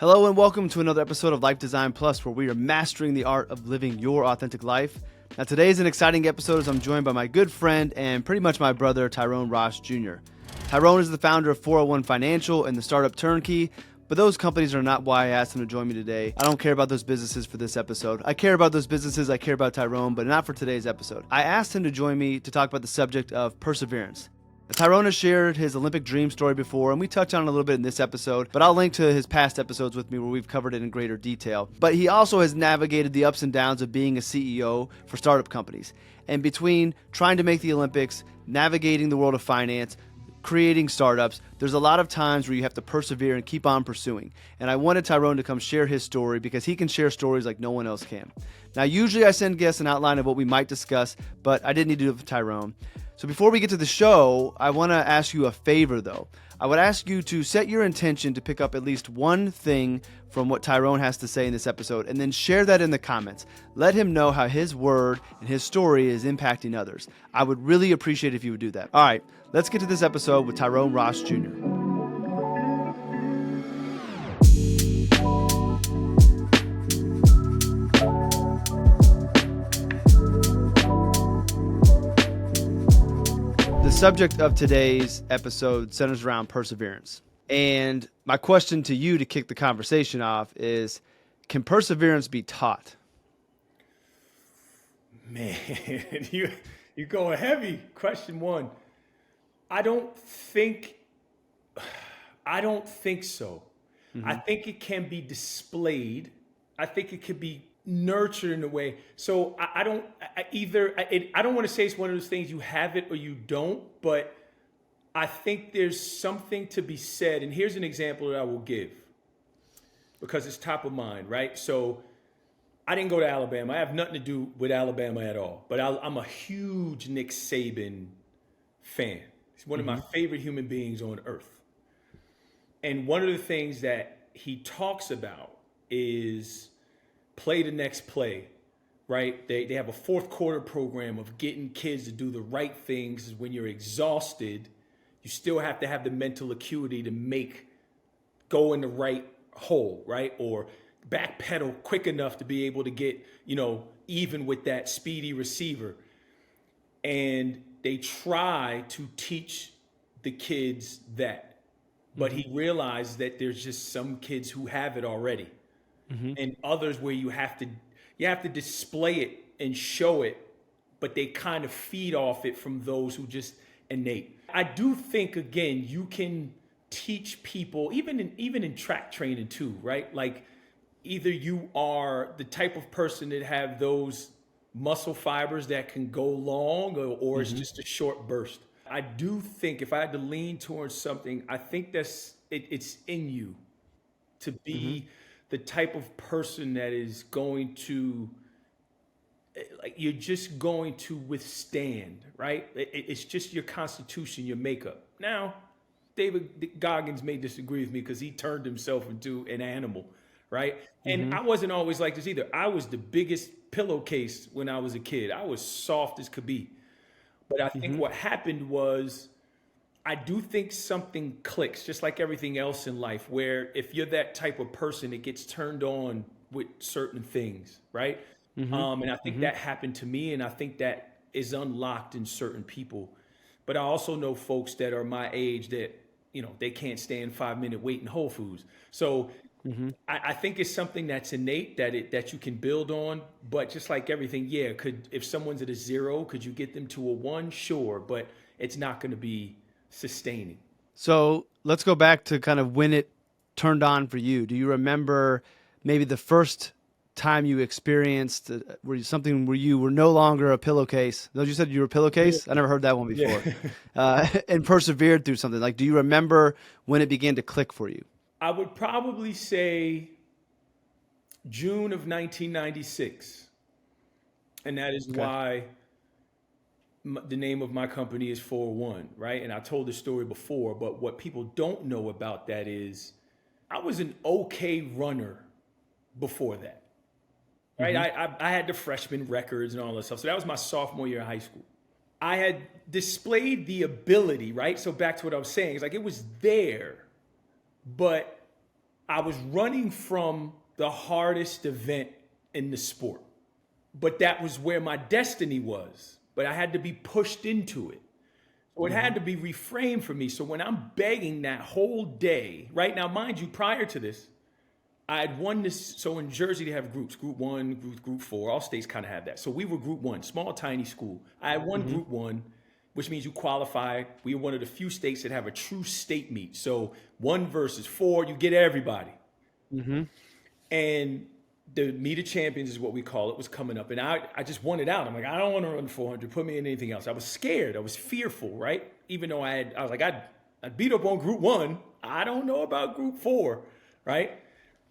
Hello and welcome to another episode of Life Design Plus, where we are mastering the art of living your authentic life. Now today is an exciting episode as I'm joined by my good friend and pretty much my brother, Tyrone Ross Jr. Tyrone is the founder of 401 Financial and the Startup Turnkey, but those companies are not why I asked him to join me today. I don't care about those businesses for this episode. I care about those businesses, I care about Tyrone, but not for today's episode. I asked him to join me to talk about the subject of perseverance. Tyrone has shared his Olympic dream story before, and we touch on it a little bit in this episode, but I'll link to his past episodes with me where we've covered it in greater detail. But he also has navigated the ups and downs of being a CEO for startup companies. And between trying to make the Olympics, navigating the world of finance, creating startups, there's a lot of times where you have to persevere and keep on pursuing. And I wanted Tyrone to come share his story because he can share stories like no one else can. Now, usually I send guests an outline of what we might discuss, but I didn't need to do it for Tyrone. So before we get to the show, I want to ask you a favor, though. I would ask you to set your intention to pick up at least one thing from what Tyrone has to say in this episode, and then share that in the comments. Let him know how his word and his story is impacting others. I would really appreciate it if you would do that. All right, let's get to this episode with Tyrone Ross Jr. The subject of today's episode centers around perseverance. And my question to you to kick the conversation off is, can perseverance be taught? Man, you going heavy. Question one. I don't think so. Mm-hmm. I think it can be displayed. I think it could be nurtured in a way. So I don't want to say it's one of those things you have it or you don't, but I think there's something to be said. And here's an example that I will give because it's top of mind, right? So I didn't go to Alabama. I have nothing to do with Alabama at all, but I'm a huge Nick Saban fan. He's one of my favorite human beings on earth. And one of the things that he talks about is play the next play, right? They have a fourth quarter program of getting kids to do the right things. When you're exhausted, you still have to have the mental acuity to go in the right hole, right? Or backpedal quick enough to be able to get, even with that speedy receiver. And they try to teach the kids that, but he realized that there's just some kids who have it already. And others where you have to display it and show it, but they kind of feed off it from those who just innate. I do think, again, you can teach people, even in track training too, right? Like either you are the type of person that have those muscle fibers that can go long or it's just a short burst. I do think if I had to lean towards something, I think it's in you to be the type of person that is going to, you're just going to withstand, right? It's just your constitution, your makeup. Now, David Goggins may disagree with me because he turned himself into an animal, right? And I wasn't always like this either. I was the biggest pillowcase when I was a kid. I was soft as could be. But I think what happened was, I do think something clicks, just like everything else in life, where if you're that type of person, it gets turned on with certain things, right? And I think that happened to me, and I think that is unlocked in certain people. But I also know folks that are my age that, they can't stand 5-minute wait in Whole Foods. So I think it's something that's innate that you can build on. But just like everything, if someone's at a 0, could you get them to a 1? Sure, but it's not going to be sustaining. So let's go back to kind of when it turned on for you. Do you remember maybe the first time you experienced where you were no longer a pillowcase? No, you said you were a pillowcase? I never heard that one before. And persevered through something. Like, do you remember when it began to click for you? I would probably say June of 1996. And that is why the name of my company is 401, right? And I told this story before, but what people don't know about that is I was an okay runner before that, right? I had the freshman records and all that stuff. So that was my sophomore year of high school. I had displayed the ability, right? So back to what I was saying, it's like it was there, but I was running from the hardest event in the sport, but that was where my destiny was. But I had to be pushed into it. So it had to be reframed for me. So when I'm begging that whole day, right now, mind you, prior to this, I had won this. So in Jersey, they have groups, group one, group four. All states kind of have that. So we were group one, small, tiny school. I had won group one, which means you qualify. We were one of the few states that have a true state meet. So 1 versus 4, you get everybody. And the meet of champions is what we call it, was coming up. And I just wanted out. I'm like, I don't want to run 400. Put me in anything else. I was scared. I was fearful, right? Even though I was like, I beat up on group 1. I don't know about group 4, right?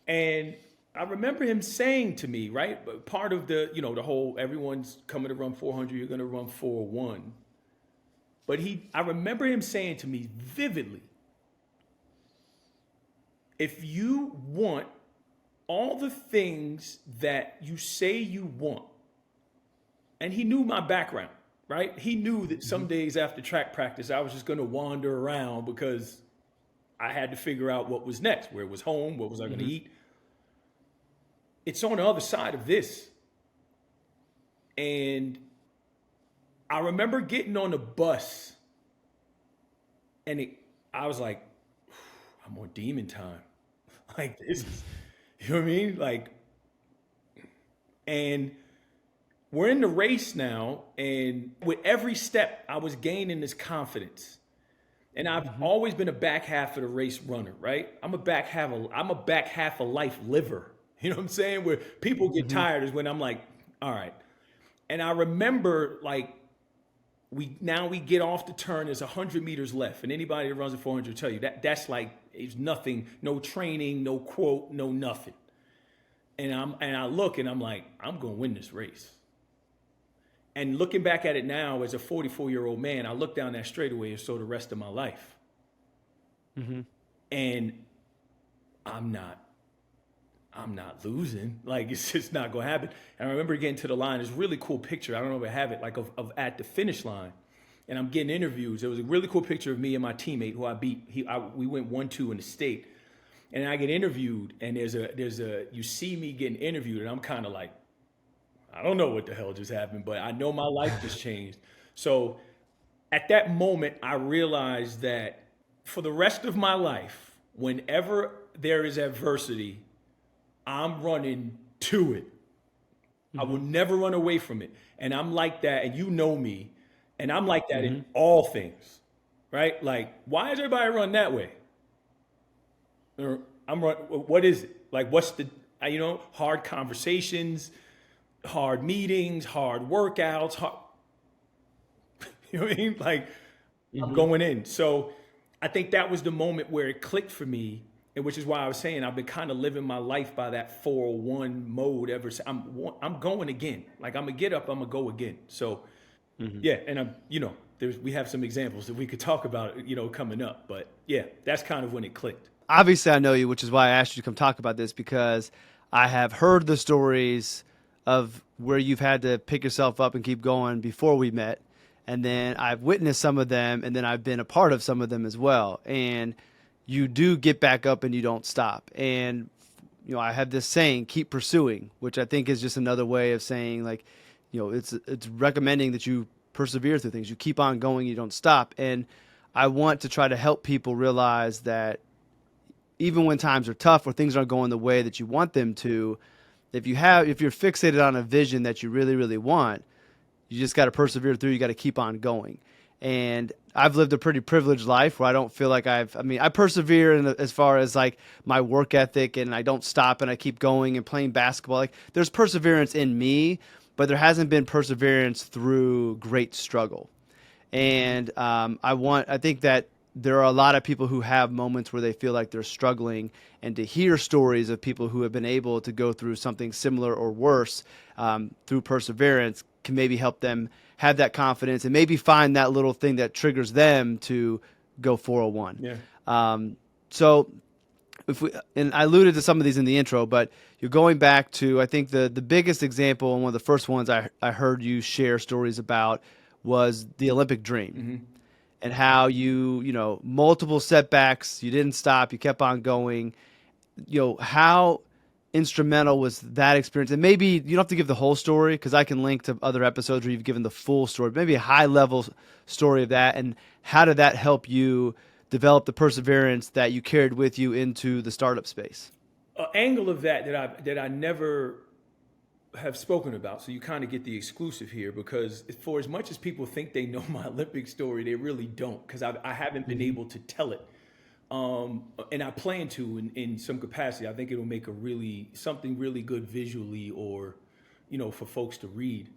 And I remember him saying to me, right? Part of the, the whole, everyone's coming to run 400, you're going to run 4:01. But I remember him saying to me vividly, if you want all the things that you say you want, and he knew my background, right? He knew that some days after track practice, I was just going to wander around because I had to figure out what was next, where was home, what was I going to eat. It's on the other side of this. And I remember getting on the bus and I was like, I'm on demon time. Like, this is, you know what I mean? Like, and we're in the race now. And with every step, I was gaining this confidence. And I've always been a back half of the race runner, right? I'm a back half of life liver. You know what I'm saying? Where people get tired is when I'm like, all right. And I remember, like, we get off the turn, there's 100 meters left. And anybody that runs a 400 will tell you that's like, it's nothing, no training, no quote, no nothing. And I look and I'm like, I'm going to win this race. And looking back at it now as a 44-year-old man, I look down that straightaway and saw the rest of my life. And I'm not losing. Like, it's just not going to happen. And I remember getting to the line. There's a really cool picture. I don't know if I have it, like of at the finish line. And I'm getting interviews. There was a really cool picture of me and my teammate who I beat. We went 1-2 in the state. And I get interviewed, and you see me getting interviewed, and I'm kind of like, I don't know what the hell just happened, but I know my life just changed. So at that moment, I realized that for the rest of my life, whenever there is adversity, I'm running to it. I will never run away from it. And I'm like that, and you know me, and I'm like that in all things, right? Like, why does everybody run that way? What is it? Like, what's the, hard conversations, hard meetings, hard workouts, you know what I mean? Like, I'm going in. So I think that was the moment where it clicked for me, and which is why I was saying I've been kind of living my life by that 401 mode ever since. I'm going again. Like, I'm gonna get up, I'm gonna go again. So yeah, and we have some examples that we could talk about, coming up. But yeah, that's kind of when it clicked. Obviously, I know you, which is why I asked you to come talk about this, because I have heard the stories of where you've had to pick yourself up and keep going before we met. And then I've witnessed some of them, and then I've been a part of some of them as well. And you do get back up and you don't stop. And, I have this saying, keep pursuing, which I think is just another way of saying, like, it's recommending that you persevere through things. You keep on going, you don't stop. And I want to try to help people realize that even when times are tough or things aren't going the way that you want them to, if you're fixated on a vision that you really, really want, you just got to persevere through. You got to keep on going. And I've lived a pretty privileged life where I don't feel like I persevere as far as like my work ethic, and I don't stop and I keep going and playing basketball. Like, there's perseverance in me, but there hasn't been perseverance through great struggle. And I think that there are a lot of people who have moments where they feel like they're struggling, and to hear stories of people who have been able to go through something similar or worse through perseverance can maybe help them have that confidence and maybe find that little thing that triggers them to go 401. Yeah. So and I alluded to some of these in the intro, but you're going back to, I think the biggest example, and one of the first ones I heard you share stories about, was the Olympic dream. And how multiple setbacks, you didn't stop, you kept on going. how instrumental was that experience? And maybe you don't have to give the whole story because I can link to other episodes where you've given the full story, maybe a high level story of that. And how did that help you develop the perseverance that you carried with you into the startup space? An angle of that I never have spoken about. So you kind of get the exclusive here because for as much as people think they know my Olympic story, they really don't because I haven't been able to tell it. And I plan to in some capacity. I think it'll make something really good visually or, for folks to read.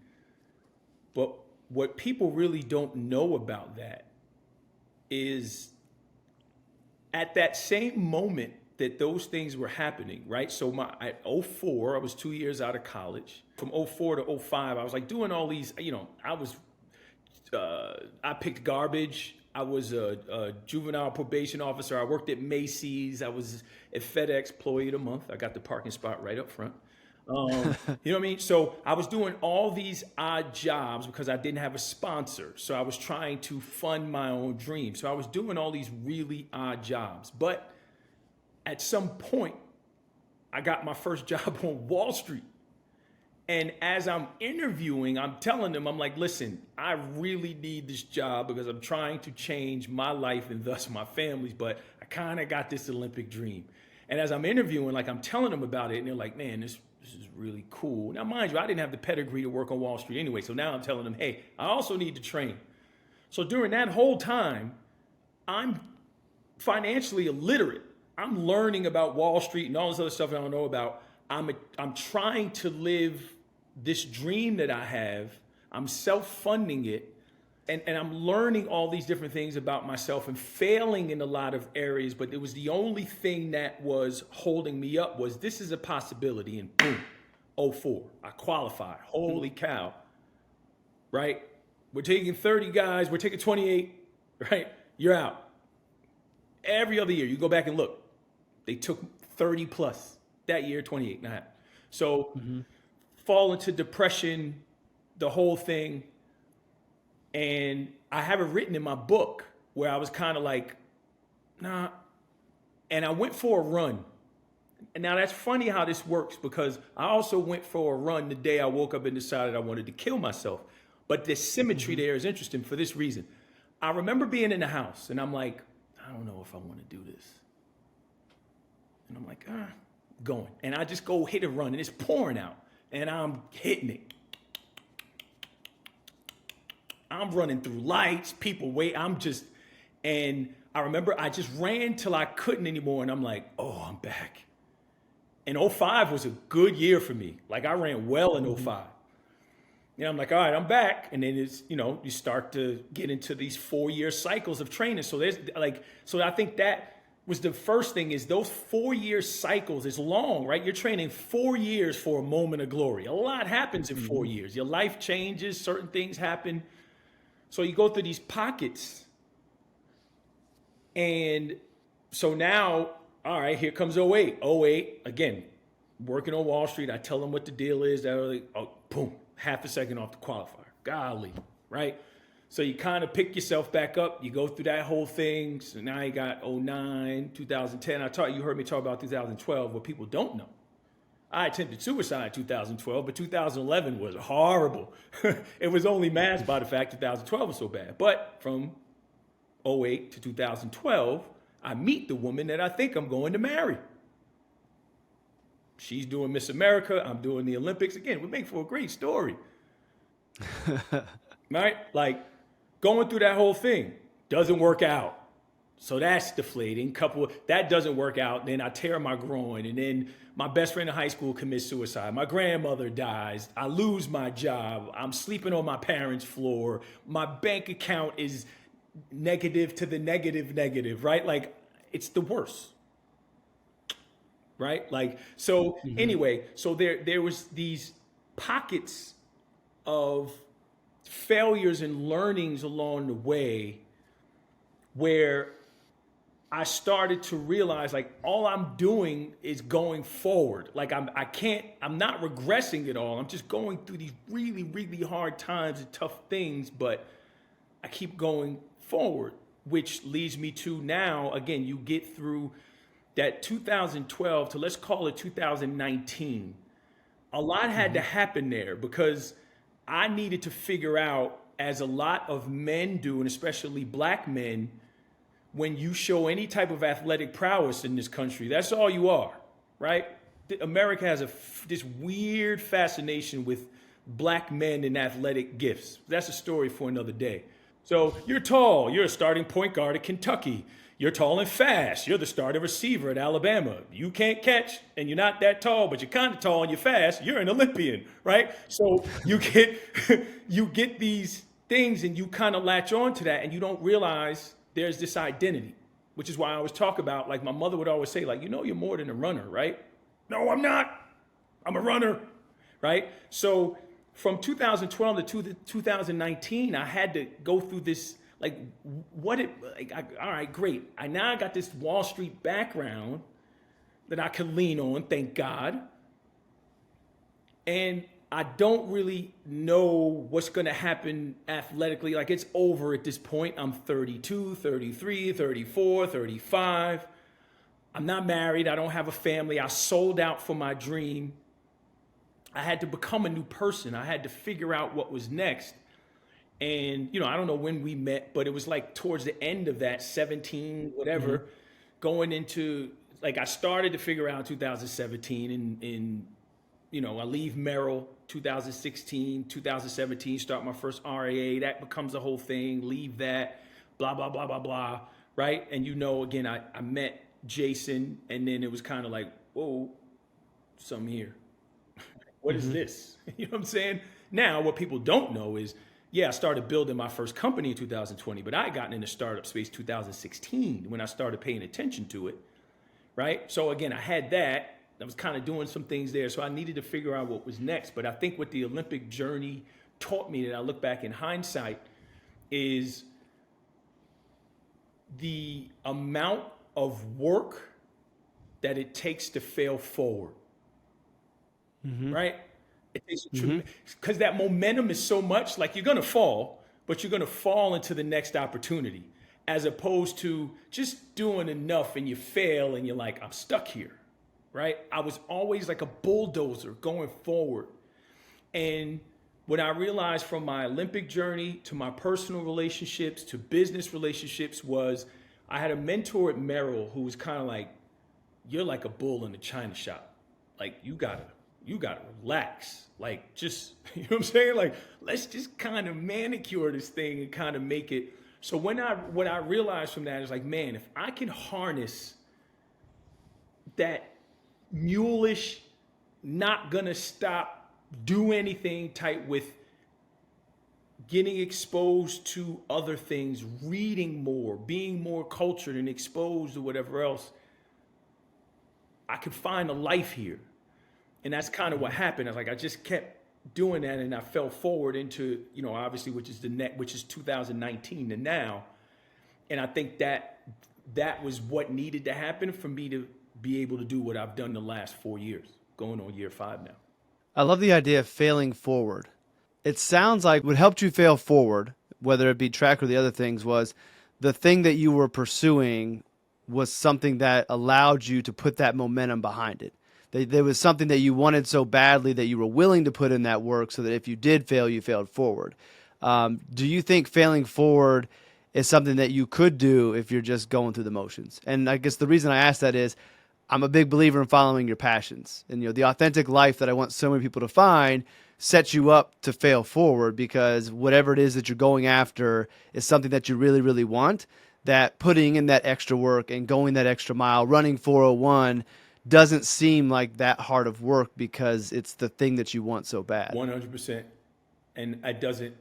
But what people really don't know about that is at that same moment that those things were happening, right? So at 04, I was 2 years out of college. From 04 to 05, I was like doing all these, I picked garbage. I was a juvenile probation officer. I worked at Macy's. I was a FedEx employee of the month. I got the parking spot right up front. You know what I mean? So I was doing all these odd jobs because I didn't have a sponsor. So I was trying to fund my own dream. So I was doing all these really odd jobs. But at some point, I got my first job on Wall Street. And as I'm interviewing, I'm telling them, I'm like, listen, I really need this job because I'm trying to change my life and thus my family's, but I kind of got this Olympic dream. And as I'm interviewing, like I'm telling them about it, and they're like, man, this is really cool. Now, mind you, I didn't have the pedigree to work on Wall Street anyway. So now I'm telling them, hey, I also need to train. So during that whole time, I'm financially illiterate. I'm learning about Wall Street and all this other stuff I don't know about. I'm trying to live this dream that I have. I'm self-funding it. And I'm learning all these different things about myself and failing in a lot of areas. But it was the only thing that was holding me up was this is a possibility. And boom, 04, I qualified. Holy cow, right? We're taking 30 guys. We're taking 28, right? You're out. Every other year, you go back and look. They took 30 plus. That year, 28 and a half. So fall into depression, the whole thing. And I have it written in my book where I was kind of like, nah. And I went for a run. And now that's funny how this works because I also went for a run the day I woke up and decided I wanted to kill myself. But the symmetry there is interesting for this reason. I remember being in the house and I'm like, I don't know if I want to do this. And I'm like, going. And I just go hit a run and it's pouring out and I'm hitting it. I'm running through lights, people wait. And I remember I just ran till I couldn't anymore. And I'm like, oh, I'm back. And 05 was a good year for me. Like I ran well in 05. And I'm like, all right, I'm back. And then it's, you start to get into these 4-year cycles of training. So so I think that was the first thing is those 4-year cycles is long, right? You're training 4 years for a moment of glory. A lot happens in 4 years. Your life changes, certain things happen. So you go through these pockets. And so now, all right, here comes 08. 08, again, working on Wall Street. I tell them what the deal is. Boom, half a second off the qualifier. Golly, right? So you kind of pick yourself back up. You go through that whole thing. So now you got 09, 2010. You heard me talk about 2012, what people don't know. I attempted suicide in 2012, but 2011 was horrible. It was only masked by the fact 2012 was so bad. But from 08 to 2012, I meet the woman that I think I'm going to marry. She's doing Miss America. I'm doing the Olympics. Again, we make for a great story. Right? Like going through that whole thing doesn't work out. So that's deflating. That doesn't work out. Then I tear my groin. And then my best friend in high school commits suicide. My grandmother dies. I lose my job. I'm sleeping on my parents' floor. My bank account is negative to the negative, right? Like it's the worst. Right? Like, so anyway, so there was these pockets of failures and learnings along the way where I started to realize like all I'm doing is going forward. Like I'm not regressing at all. I'm just going through these really, really hard times and tough things, but I keep going forward, which leads me to now, again, you get through that 2012 to, let's call it 2019, a lot had to happen there because I needed to figure out, as a lot of men do, and especially black men, when you show any type of athletic prowess in this country, that's all you are, right? America has this weird fascination with black men and athletic gifts. That's a story for another day. So you're tall, you're a starting point guard at Kentucky. You're tall and fast. You're the starting receiver at Alabama. You can't catch, and you're not that tall, but you're kind of tall and you're fast. You're an Olympian, right? So you get you get these things, and you kind of latch on to that, and you don't realize there's this identity, which is why I always talk about, like my mother would always say, like, you're more than a runner, right? No, I'm not. I'm a runner, right? So from 2012 to 2019, I had to go through this. All right, great. I now got this Wall Street background that I can lean on, thank God. And I don't really know what's going to happen athletically. Like, it's over at this point. I'm 32, 33, 34, 35. I'm not married. I don't have a family. I sold out for my dream. I had to become a new person. I had to figure out what was next. And, I don't know when we met, but it was like towards the end of that 17, whatever, going into, like, I started to figure out 2017 and I leave Merrill 2016, 2017, start my first RAA. That becomes the whole thing. Leave that, blah, blah, blah, blah, blah. Right. And, again, I met Jason, and then it was kind of like, whoa, something here. What is this? You know what I'm saying? Now, what people don't know is, I started building my first company in 2020, but I had gotten into startup space 2016 when I started paying attention to it, right? So again, I had that. I was kind of doing some things there, so I needed to figure out what was next. But I think what the Olympic journey taught me, that I look back in hindsight, is the amount of work that it takes to fail forward, right? It takes because that momentum is so much, like, you're going to fall, but you're going to fall into the next opportunity, as opposed to just doing enough and you fail and you're like, I'm stuck here, right? I was always like a bulldozer going forward. And what I realized from my Olympic journey to my personal relationships to business relationships was, I had a mentor at Merrill who was kind of like, you're like a bull in the china shop. Like, you gotta relax. Like, just, you know what I'm saying? Like, let's just kind of manicure this thing and kind of make it. So what I realized from that is, like, man, if I can harness that mulish, not gonna stop, do anything type with getting exposed to other things, reading more, being more cultured and exposed to whatever else, I could find a life here. And that's kind of what happened. I just kept doing that, and I fell forward into, obviously, which is 2019 and now. And I think that was what needed to happen for me to be able to do what I've done the last 4 years, going on year 5 now. I love the idea of failing forward. It sounds like what helped you fail forward, whether it be track or the other things, was the thing that you were pursuing was something that allowed you to put that momentum behind it. There was something that you wanted so badly that you were willing to put in that work, so that if you did fail, you failed forward. Do you think failing forward is something that you could do if you're just going through the motions? And I guess the reason I ask that is, I'm a big believer in following your passions. And the authentic life that I want so many people to find sets you up to fail forward, because whatever it is that you're going after is something that you really, really want. That putting in that extra work and going that extra mile, running 401, doesn't seem like that hard of work, because it's the thing that you want so bad. 100%. And it doesn't,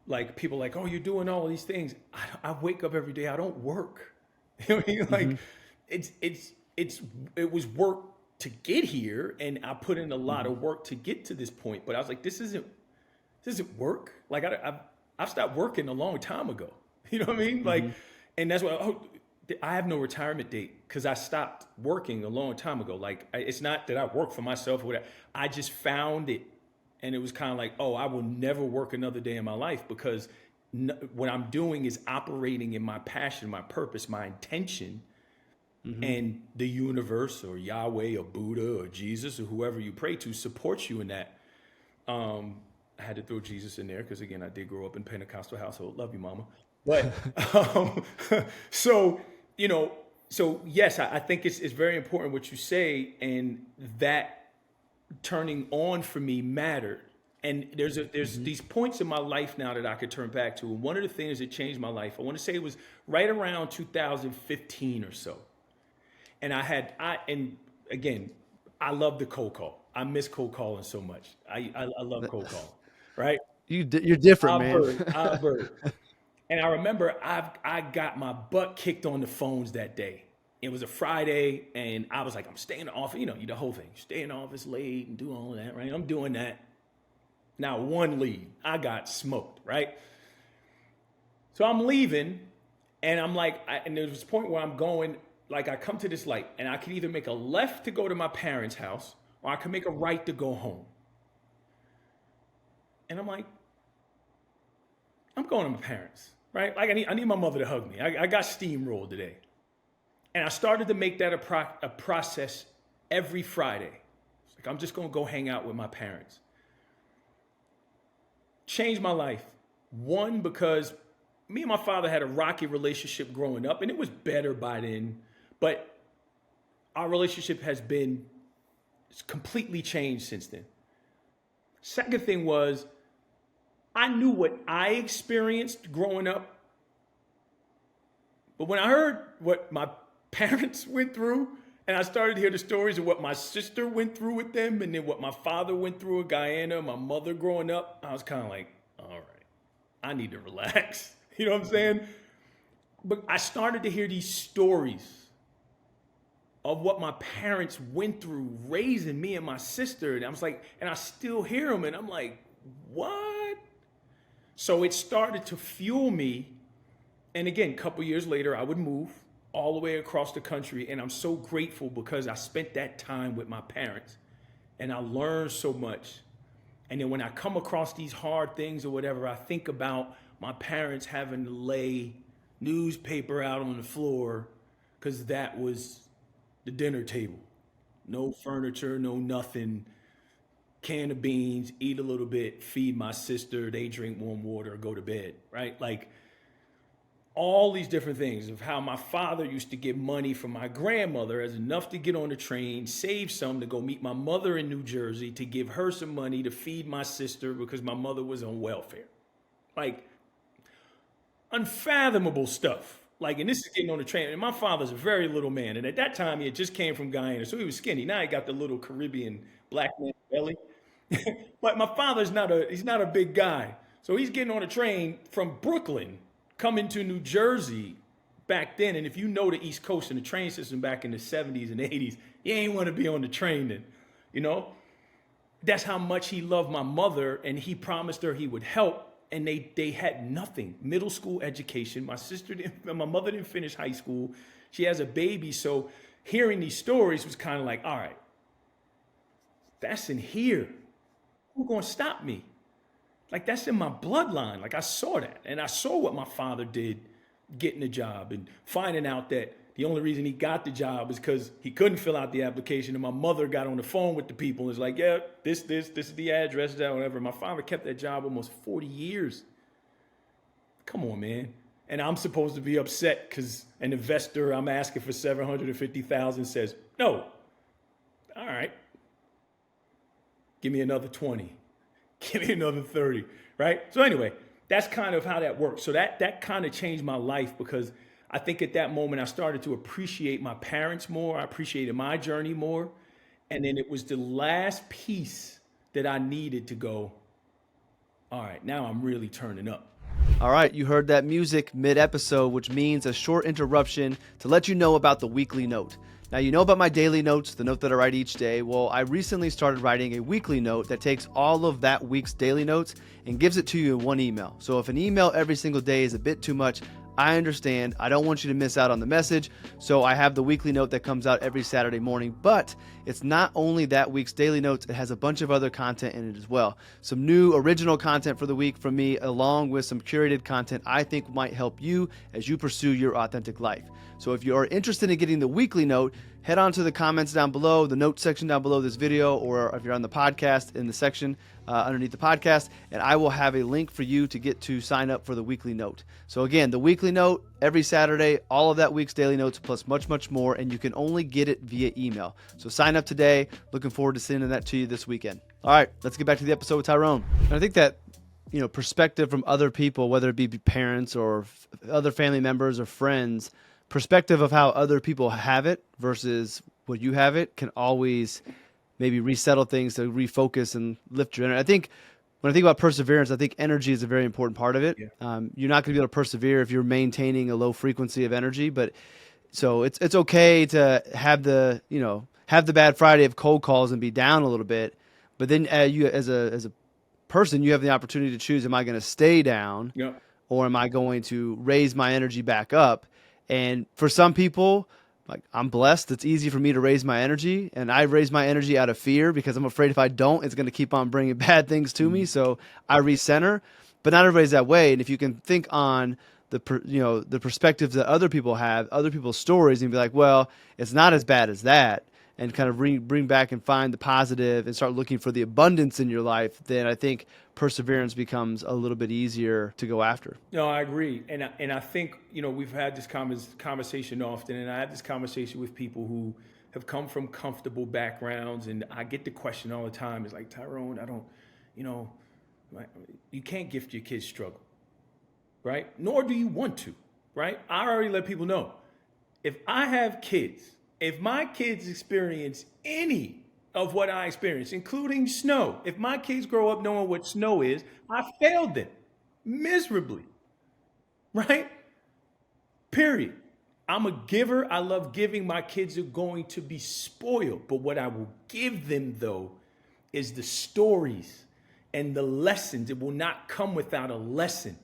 like, people like, oh, you're doing all these things. I wake up every day. I don't work. You know what I mean? Like, it was work to get here, and I put in a lot of work to get to this point. But I was like, this isn't work. Like, I've stopped working a long time ago. You know what I mean? Like, and that's why I have no retirement date, because I stopped working a long time ago. Like, it's not that I work for myself or whatever. I just found it, and it was kind of like, oh, I will never work another day in my life, because what I'm doing is operating in my passion, my purpose, my intention. And the universe or Yahweh or Buddha or Jesus or whoever you pray to supports you in that. I had to throw Jesus in there because, again, I did grow up in a Pentecostal household. Love you, mama. But um, so, so yes, I think it's very important what you say, and that turning on for me mattered. And there's these points in my life now that I could turn back to. And one of the things that changed my life, I want to say it was right around 2015 or so. And and again, I love the cold call. I miss cold calling so much. I love cold calling, right? You're different, I'm man. bird. And I remember I got my butt kicked on the phones that day. It was a Friday, and I was like, I'm staying in the office. The whole thing. Stay in the office late and do all of that, right? I'm doing that. Now, one lead. I got smoked, right? So I'm leaving, and I'm like, and there's this point where I'm going, like I come to this light, and I can either make a left to go to my parents' house, or I can make a right to go home. And I'm like, I'm going to my parents, right? Like I need my mother to hug me. I got steamrolled today. And I started to make that a process every Friday. It's like, I'm just going to go hang out with my parents. Changed my life. One, because me and my father had a rocky relationship growing up, and it was better by then, but our relationship has been completely changed since then. Second thing was, I knew what I experienced growing up, but when I heard what my parents went through, and I started to hear the stories of what my sister went through with them, and then what my father went through in Guyana, my mother growing up, I was kind of like, all right, I need to relax. You know what I'm saying? But I started to hear these stories of what my parents went through raising me and my sister. And I was like, and I still hear them, and I'm like, what? So it started to fuel me. And again, a couple years later, I would move all the way across the country. And I'm so grateful because I spent that time with my parents and I learned so much. And then when I come across these hard things or whatever, I think about my parents having to lay newspaper out on the floor because that was the dinner table. No furniture, no nothing. Can of beans, eat a little bit, feed my sister, they drink warm water, go to bed, right? Like all these different things of how my father used to get money from my grandmother as enough to get on the train, save some to go meet my mother in New Jersey to give her some money to feed my sister because my mother was on welfare. Like unfathomable stuff. Like, and this is getting on the train. And my father's a very little man. And at that time, he had just came from Guyana. So he was skinny. Now he got the little Caribbean black man belly. But my father's he's not a big guy. So he's getting on a train from Brooklyn, coming to New Jersey back then. And if you know the East Coast and the train system back in the 70s and 80s, you ain't want to be on the train then, you know? That's how much he loved my mother, and he promised her he would help. And they had nothing. Middle school education. My mother didn't finish high school. She has a baby. So hearing these stories was kind of like, all right, that's in here. Who's going to stop me? Like, that's in my bloodline. Like, I saw that. And I saw what my father did getting the job and finding out that the only reason he got the job is because he couldn't fill out the application. And my mother got on the phone with the people and was like, yeah, this is the address, that, whatever. My father kept that job almost 40 years. Come on, man. And I'm supposed to be upset because an investor I'm asking for $750,000 says, no. All right. Give me another 20. Give me another 30, right? So anyway, that's kind of how that works. So that kind of changed my life because I think at that moment I started to appreciate my parents more. I appreciated my journey more. And then it was the last piece that I needed to go, all right, now I'm really turning up. All right, you heard that music mid-episode, which means a short interruption to let you know about the weekly note. Now, you know about my daily notes, the note that I write each day. Well, I recently started writing a weekly note that takes all of that week's daily notes and gives it to you in one email. So if an email every single day is a bit too much, I understand. I don't want you to miss out on the message. So I have the weekly note that comes out every Saturday morning, but it's not only that week's daily notes, it has a bunch of other content in it as well. Some new original content for the week from me, along with some curated content I think might help you as you pursue your authentic life. So if you are interested in getting the weekly note, head on to the comments down below, the note section down below this video, or if you're on the podcast, in the section underneath the podcast, and I will have a link for you to get to sign up for the weekly note. So again, the weekly note every Saturday, all of that week's daily notes, plus much, much more, and you can only get it via email. So sign up today. Looking forward to sending that to you this weekend. All right, let's get back to the episode with Tyrone. And I think that, perspective from other people, whether it be parents or other family members or friends, perspective of how other people have it versus what you have it can always maybe resettle things to refocus and lift your energy. I think when I think about perseverance, I think energy is a very important part of it. Yeah. You're not going to be able to persevere if you're maintaining a low frequency of energy, but so it's okay to have the bad Friday of cold calls and be down a little bit, but then you as a person, you have the opportunity to choose: am I going to stay down, Yeah. or am I going to raise my energy back up? And for some people, like, I'm blessed. It's easy for me to raise my energy, and I raise my energy out of fear because I'm afraid if I don't, it's going to keep on bringing bad things to me. So I recenter, but not everybody's that way. And if you can think on the perspectives that other people have, other people's stories, and be like, well, it's not as bad as that, and kind of bring back and find the positive and start looking for the abundance in your life, then I think perseverance becomes a little bit easier to go after. No, I agree. And I think, we've had this conversation often, and I have this conversation with people who have come from comfortable backgrounds, and I get the question all the time. It's like, Tyrone, I don't, you can't gift your kids struggle, right? Nor do you want to, right? I already let people know. If I have kids, if my kids experience any of what I experience, including snow, if my kids grow up knowing what snow is, I failed them miserably, right? Period. I'm a giver. I love giving. My kids are going to be spoiled. But what I will give them, though, is the stories and the lessons. It will not come without a lesson,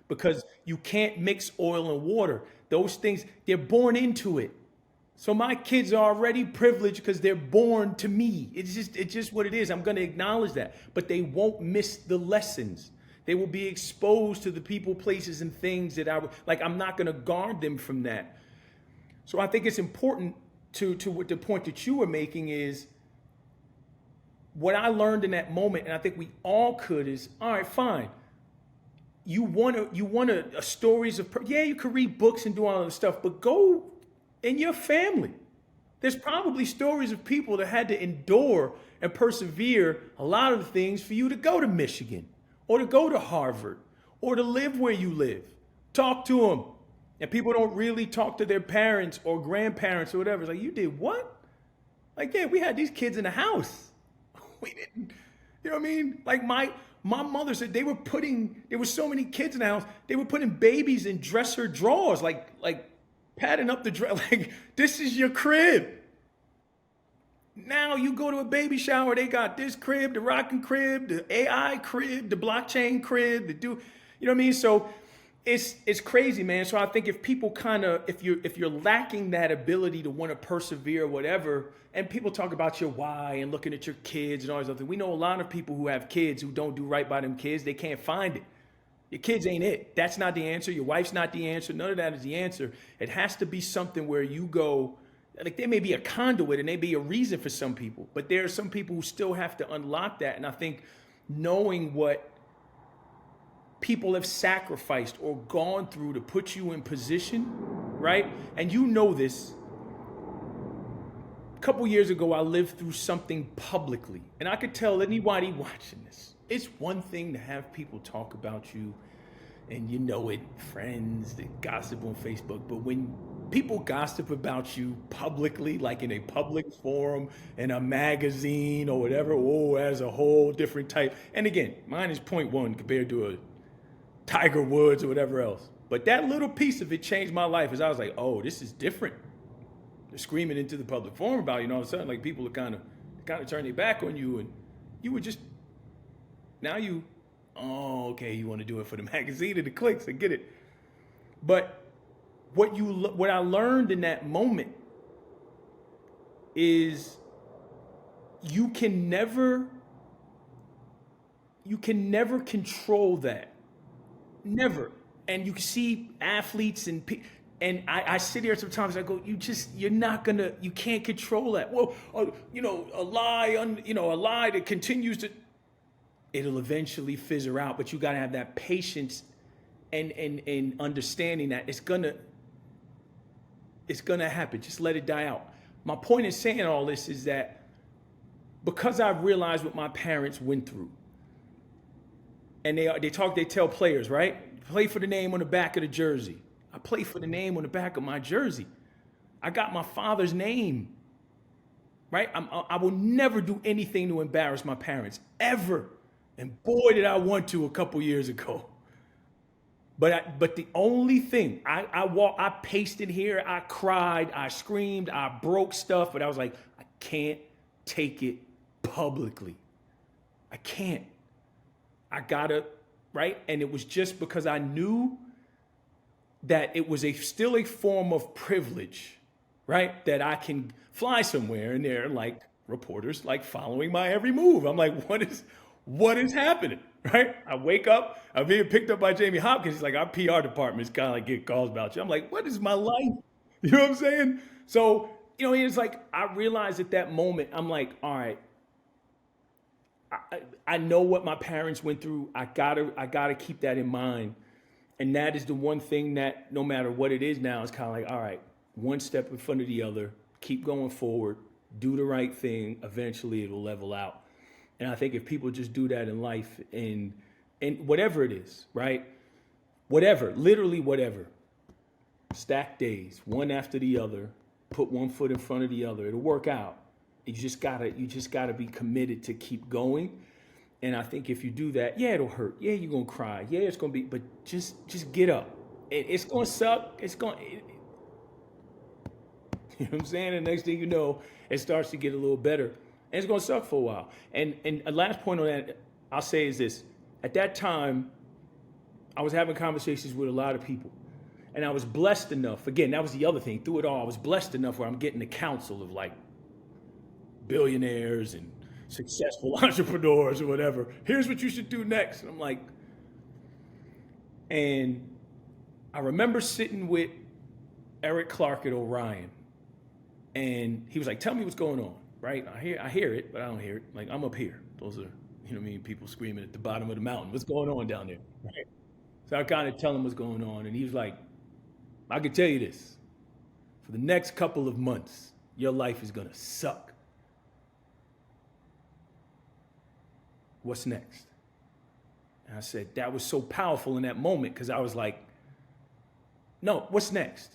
because you can't mix oil and water. Those things, they're born into it. So my kids are already privileged because they're born to me. It's just what it is. I'm going to acknowledge that. But they won't miss the lessons. They will be exposed to the people, places, and things that I'm not going to guard them from that. So I think it's important to what the point that you were making is, what I learned in that moment, and I think we all could, is, all right, fine. You want a stories of, you could read books and do all of this stuff, but go in your family. There's probably stories of people that had to endure and persevere a lot of the things for you to go to Michigan or to go to Harvard or to live where you live. Talk to them. And people don't really talk to their parents or grandparents or whatever. It's like, you did what? Like, yeah, we had these kids in the house. We didn't, you know what I mean? Like my mother said there were so many kids in the house, they were putting babies in dresser drawers, like padding up the dress, like, this is your crib. Now you go to a baby shower, they got this crib, the rocking crib, the AI crib, the blockchain crib, you know what I mean? So it's crazy, man. So I think if people if you're lacking that ability to want to persevere or whatever, and people talk about your why and looking at your kids and all this other thing. We know a lot of people who have kids who don't do right by them kids. They can't find it. Your kids ain't it. That's not the answer. Your wife's not the answer. None of that is the answer. It has to be something where you go, like, there may be a conduit and there may be a reason for some people, but there are some people who still have to unlock that. And I think knowing what people have sacrificed or gone through to put you in position, right? And you know this. A couple years ago, I lived through something publicly, and I could tell anybody watching this, it's one thing to have people talk about you, and you know it, friends that gossip on Facebook, but when people gossip about you publicly, like in a public forum, in a magazine or whatever, as a whole different type. And again, mine is 0.1 compared to a Tiger Woods or whatever else. But that little piece of it changed my life, as I was like, oh, this is different. They're screaming into the public forum about you, and all of a sudden, like, people are kind of turn their back on you, and you were just, now you, oh, okay, you want to do it for the magazine and the clicks, I get it. But what I learned in that moment is you can never control that. Never. And you can see athletes and I sit here sometimes. I go, you can't control that. Well, a lie that continues to, it'll eventually fizzer out. But you got to have that patience and understanding that it's gonna happen. Just let it die out. My point in saying all this is that because I realized what my parents went through, and they tell players, right? Play for the name on the back of the jersey. I play for the name on the back of my jersey. I got my father's name, right? I will never do anything to embarrass my parents, ever. And boy, did I want to a couple years ago. But the only thing, I paced in here, I cried, I screamed, I broke stuff, but I was like, I can't take it publicly. I can't. I gotta, right? And it was just because I knew that it was still a form of privilege, right? That I can fly somewhere and they're like reporters like following my every move. I'm like, what is happening, right? I wake up, I'm being picked up by Jamie Hopkins. He's like, our PR department is kind of like getting calls about you. I'm like, what is my life? You know what I'm saying? So, it's like, I realized at that moment, I'm like, all right, I know what my parents went through. I gotta keep that in mind. And that is the one thing that no matter what it is now, it's kind of like, all right, one step in front of the other, keep going forward, do the right thing. Eventually it'll level out. And I think if people just do that in life and whatever it is, right? Whatever, literally whatever. Stack days, one after the other, put one foot in front of the other. It'll work out. You just gotta be committed to keep going. And I think if you do that, yeah, it'll hurt. Yeah, you're gonna cry. Yeah, it's gonna be, but just get up. It's gonna suck. You know what I'm saying? And next thing you know, it starts to get a little better. And it's gonna suck for a while. And a last point on that I'll say is this. At that time, I was having conversations with a lot of people. And I was blessed enough, again, that was the other thing, through it all, I was blessed enough where I'm getting the counsel of like billionaires and successful entrepreneurs or whatever. Here's what you should do next. And I'm like, and I remember sitting with Eric Clark at Orion, and he was like, tell me what's going on, right? I hear it, but I don't hear it. Like, I'm up here. Those are, people screaming at the bottom of the mountain. What's going on down there, right? So I kind of tell him what's going on, and he was like, I can tell you this. For the next couple of months, your life is gonna suck. What's next? And I said, that was so powerful in that moment because I was like, no, what's next?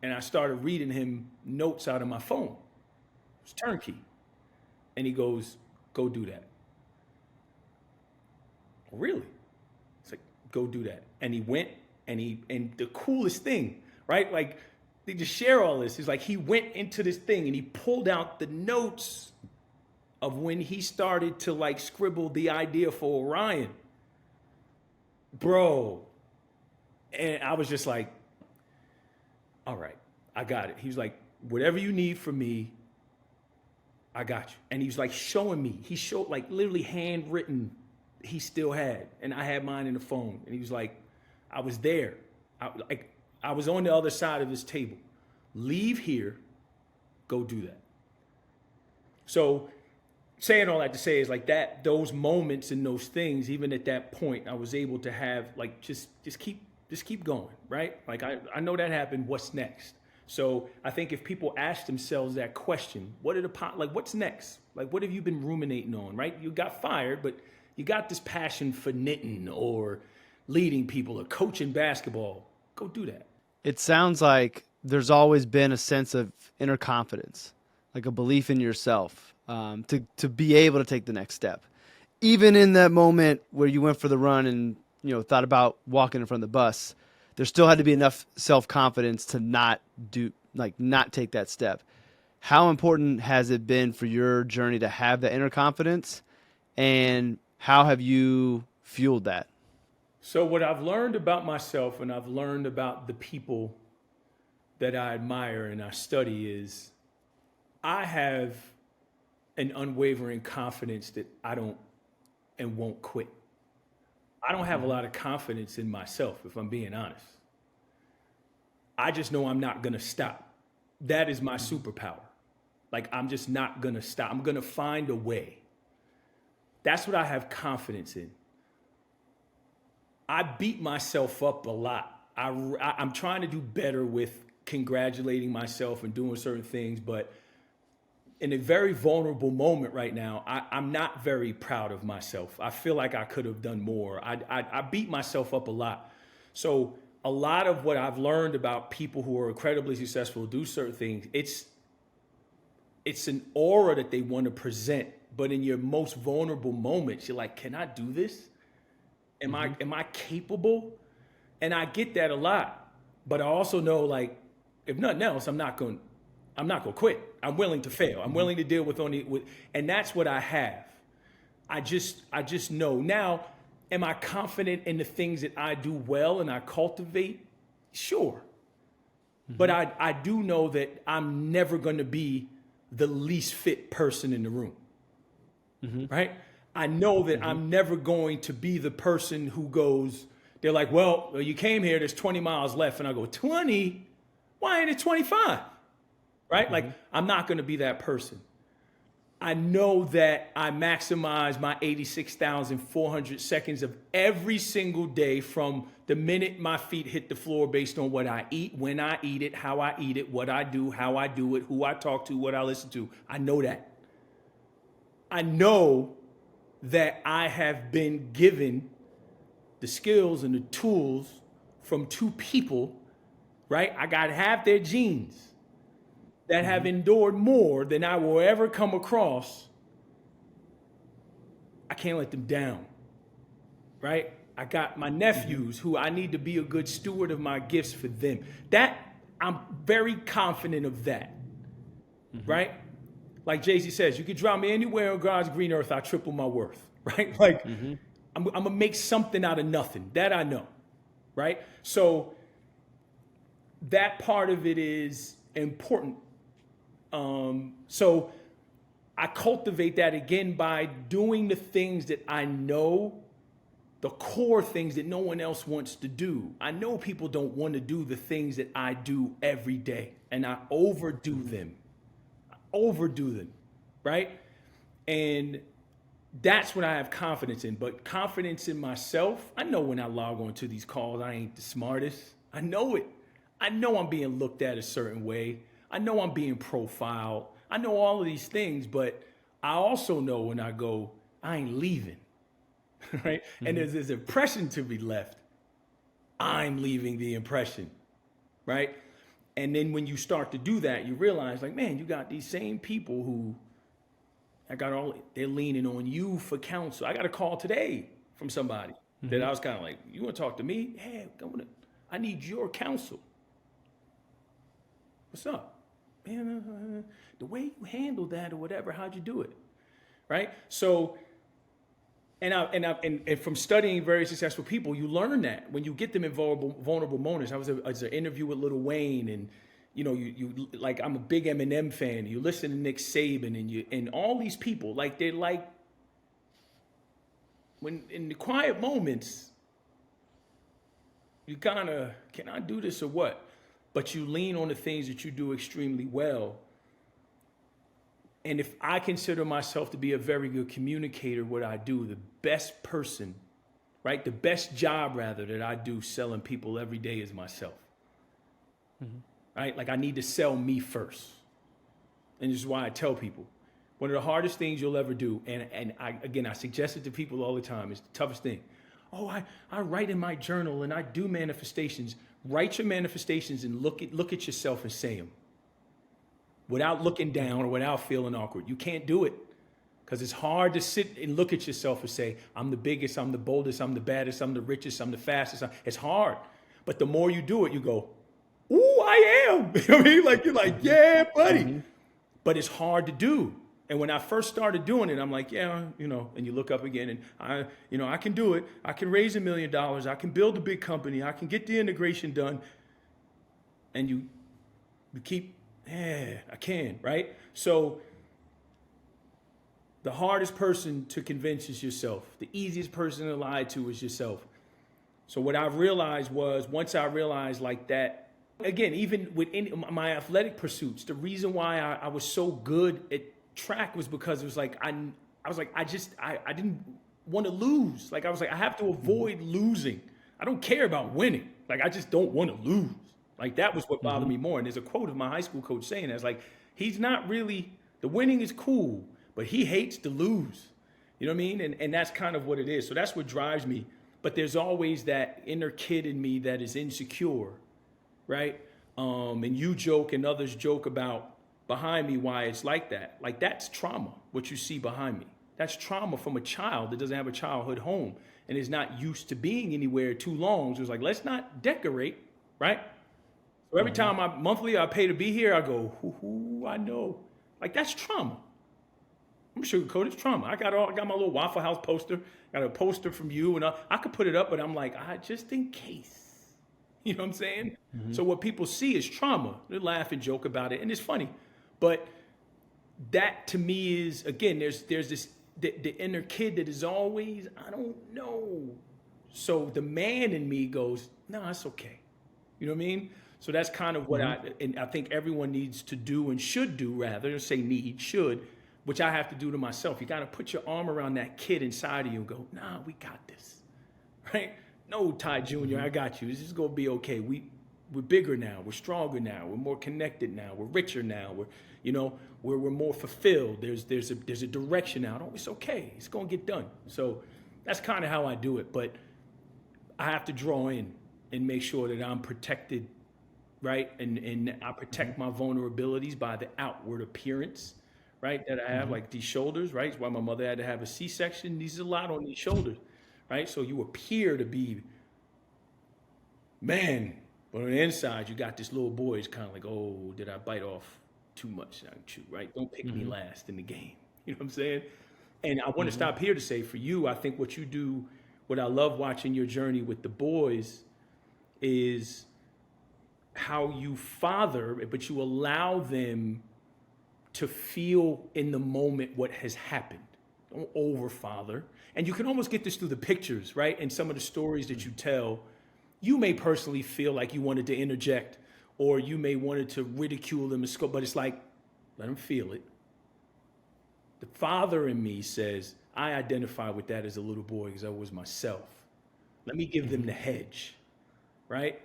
And I started reading him notes out of my phone. It was turnkey. And he goes, go do that. Really? It's like, go do that. And he went and the coolest thing, right? Like, they just share all this. He's like, he went into this thing and he pulled out the notes of when he started to like scribble the idea for Orion. Bro. And I was just like, all right, I got it. He was like, whatever you need from me, I got you. And he was like showing me. He showed like literally handwritten he still had. And I had mine in the phone. And he was like, I was there. I was on the other side of this table. Leave here, go do that. So saying all that to say is like that, those moments and those things, even at that point, I was able to have like, just keep going, right? Like I know that happened. What's next? So I think if people ask themselves that question, what's next? Like, what have you been ruminating on, right? You got fired, but you got this passion for knitting or leading people or coaching basketball. Go do that. It sounds like there's always been a sense of inner confidence, like a belief in yourself, to be able to take the next step. Even in that moment where you went for the run and, thought about walking in front of the bus, there still had to be enough self-confidence to not take that step. How important has it been for your journey to have that inner confidence, and how have you fueled that? So what I've learned about myself and I've learned about the people that I admire and I study is I have an unwavering confidence that I don't and won't quit. I don't have a lot of confidence in myself, if I'm being honest. I just know I'm not gonna stop. That is my superpower. Like, I'm just not gonna stop. I'm gonna find a way. That's what I have confidence in. I beat myself up a lot. I'm trying to do better with congratulating myself and doing certain things, but in a very vulnerable moment right now, I'm not very proud of myself. I feel like I could have done more. I beat myself up a lot. So a lot of what I've learned about people who are incredibly successful do certain things, it's an aura that they want to present, but in your most vulnerable moments, you're like, can I do this? Am I capable? And I get that a lot, but I also know, like, if nothing else, I'm not going to quit. I'm willing to fail. I'm willing to deal with and that's what I have. I just know. Now, am I confident in the things that I do well and I cultivate? Sure. But I do know that I'm never going to be the least fit person in the room. Right? I know that I'm never going to be the person who goes, they're like, well, you came here, there's 20 miles left. And I go, 20? Why ain't it 25? Right? Like, I'm not going to be that person. I know that I maximize my 86,400 seconds of every single day from the minute my feet hit the floor based on what I eat, when I eat it, how I eat it, what I do, how I do it, who I talk to, what I listen to. I know that. I know that I have been given the skills and the tools from two people, right? I got half their genes that have endured more than I will ever come across. I can't let them down, right? I got my nephews who I need to be a good steward of my gifts for them. That, I'm very confident of that, right? Like Jay-Z says, you could drop me anywhere on God's green earth, I triple my worth, right? Like, I'm gonna make something out of nothing. That I know, right? So that part of it is important. So I cultivate that again by doing the things that I know, the core things that no one else wants to do. I know people don't want to do the things that I do every day, and I overdo them. Right? And that's what I have confidence in. But confidence in myself, I know when I log on to these calls, I ain't the smartest. I know it. I know I'm being looked at a certain way. I know I'm being profiled. I know all of these things, but I also know when I go, I ain't leaving, right? And there's this impression to be left. I'm leaving the impression, right? And then when you start to do that, you realize, like, man, you got these same people who they're leaning on you for counsel. I got a call today from somebody that I was kind of like, you want to talk to me? Yeah, I need your counsel. What's up? Man, the way you handled that or whatever, how'd you do it? Right? So, and from studying very successful people, you learn that when you get them in vulnerable moments. I was an interview with Lil Wayne, and you like, I'm a big Eminem fan. You listen to Nick Saban, and all these people, like, they're like, when in the quiet moments, you kind of, can I do this or what? But you lean on the things that you do extremely well. And if I consider myself to be a very good communicator, what I do, the best person, right? The best job, rather, that I do selling people every day is myself. Right? Like, I need to sell me first. And this is why I tell people, one of the hardest things you'll ever do, and I suggest it to people all the time, it's the toughest thing. Oh, I write in my journal and I do manifestations. Write your manifestations and look at yourself and say them without looking down or without feeling awkward. You can't do it because it's hard to sit and look at yourself and say, I'm the biggest, I'm the boldest, I'm the baddest, I'm the richest, I'm the fastest. It's hard. But the more you do it, you go, ooh, I am. You know what I mean? Like, you're like, yeah, buddy. But it's hard to do. And when I first started doing it, I'm like, yeah, and you look up again and I can do it. I can raise $1 million. I can build a big company. I can get the integration done. And You keep, yeah, I can, right? So the hardest person to convince is yourself. The easiest person to lie to is yourself. So what I realized was once I realized like that, again, even with my athletic pursuits, the reason why I was so good at track was because it was like I was like I didn't want to lose. Like I was like I have to avoid losing. I don't care about winning. Like I just don't want to lose. Like that was what bothered Mm-hmm. me more. And there's a quote of my high school coach saying that it's like he's not really the winning is cool, but he hates to lose. You know what I mean? And that's kind of what it is. So that's what drives me. But there's always that inner kid in me that is insecure, right? And you joke and others joke about behind me why it's like that. Like that's trauma, what you see behind me. That's trauma from a child that doesn't have a childhood home and is not used to being anywhere too long. So it's like, let's not decorate, right? So every Mm-hmm. time monthly I pay to be here, I go, ooh, I know. Like that's trauma. I'm sugarcoated. It's trauma. I got my little Waffle House poster. Got a poster from you, and I could put it up, but I'm like, just in case. You know what I'm saying? Mm-hmm. So what people see is trauma. They laugh and joke about it, and it's funny. But that to me is again, there's this the inner kid that is always I don't know. So the man in me goes, no, it's okay. You know what I mean? So that's kind of what Mm-hmm. I think everyone needs to do and should do rather say need should, which I have to do to myself. You got to put your arm around that kid inside of you and go, nah, we got this, right? No, Ty Jr., Mm-hmm. I got you. This is gonna be okay. We're bigger now. We're stronger now. We're more connected now. We're richer now. We're more fulfilled. There's a direction now. Oh, it's okay. It's gonna get done. So that's kind of how I do it. But I have to draw in and make sure that I'm protected, right? And I protect my vulnerabilities by the outward appearance, right? That I have, Mm-hmm. like these shoulders, right? It's why my mother had to have a C-section. There's a lot on these shoulders, right? So you appear to be man, but on the inside, you got this little boy. It's kind of like, oh, did I bite off too much? Did I chew, right? Don't pick me Mm-hmm. last in the game. You know what I'm saying? And I want to Mm-hmm. stop here to say for you, I think what you do, what I love watching your journey with the boys is how you father, but you allow them to feel in the moment what has happened. Don't over father. And you can almost get this through the pictures, right? And some of the stories that you tell, you may personally feel like you wanted to interject or you may wanted to ridicule them and scope, but it's like, let them feel it. The father in me says, I identify with that as a little boy because I was myself. Let me give them Mm-hmm. the hedge, right?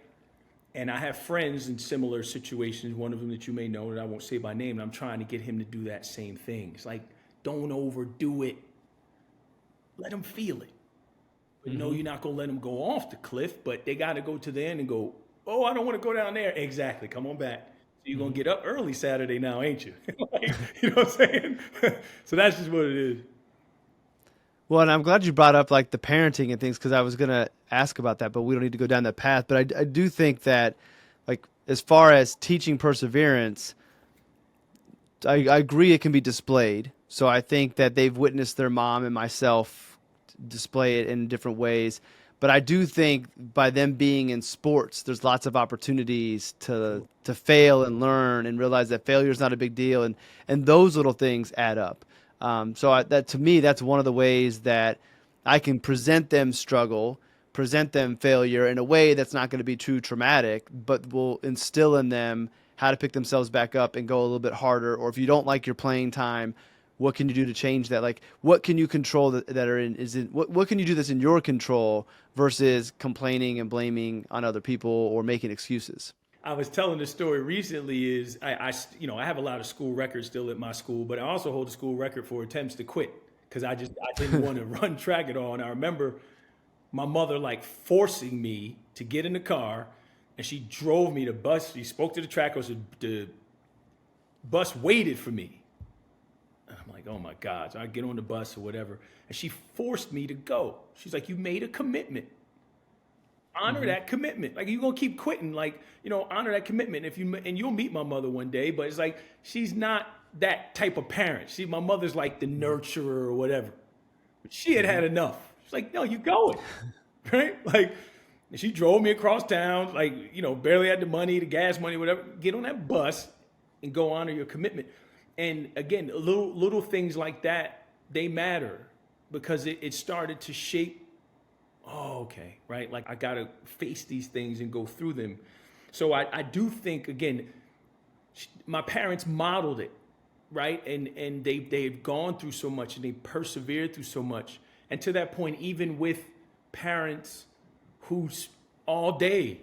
And I have friends in similar situations, one of them that you may know that I won't say by name, and I'm trying to get him to do that same thing. It's like, don't overdo it. Let them feel it. But no, Mm-hmm. you're not going to let them go off the cliff, but they got to go to the end and go, oh, I don't want to go down there. Exactly. Come on back. So you're going Mm-hmm. to get up early Saturday now, ain't you? Like, you know what I'm saying? So that's just what it is. Well, and I'm glad you brought up like the parenting and things because I was gonna ask about that, but we don't need to go down that path. But I do think that, like, as far as teaching perseverance, I agree it can be displayed. So I think that they've witnessed their mom and myself display it in different ways. But I do think by them being in sports, there's lots of opportunities Sure. to fail and learn and realize that failure is not a big deal, and those little things add up. That to me, that's one of the ways that I can present them struggle, present them failure in a way that's not going to be too traumatic, but will instill in them how to pick themselves back up and go a little bit harder. Or if you don't like your playing time, what can you do to change that? Like, what can you control that are in is in what can you do that's in your control versus complaining and blaming on other people or making excuses? I was telling the story recently is I have a lot of school records still at my school, but I also hold a school record for attempts to quit because I didn't want to run track at all. And I remember my mother like forcing me to get in the car and she drove me to bus. She spoke to the track coach. The bus waited for me. And I'm like, oh my God. So I get on the bus or whatever. And she forced me to go. She's like, you made a commitment. Honor Mm-hmm. that commitment. Like you're gonna keep quitting. Like, honor that commitment. If you and you'll meet my mother one day, but it's like she's not that type of parent. My mother's like the nurturer or whatever. But she had Mm-hmm. had enough. She's like, no, you going. Right? Like, And she drove me across town, like, barely had the money, the gas money, whatever. Get on that bus and go honor your commitment. And again, little things like that, they matter because it started to shape, okay, right? Like I got to face these things and go through them. So I do think, again, my parents modeled it, right? And they've gone through so much and they persevered through so much. And to that point, even with parents who's all day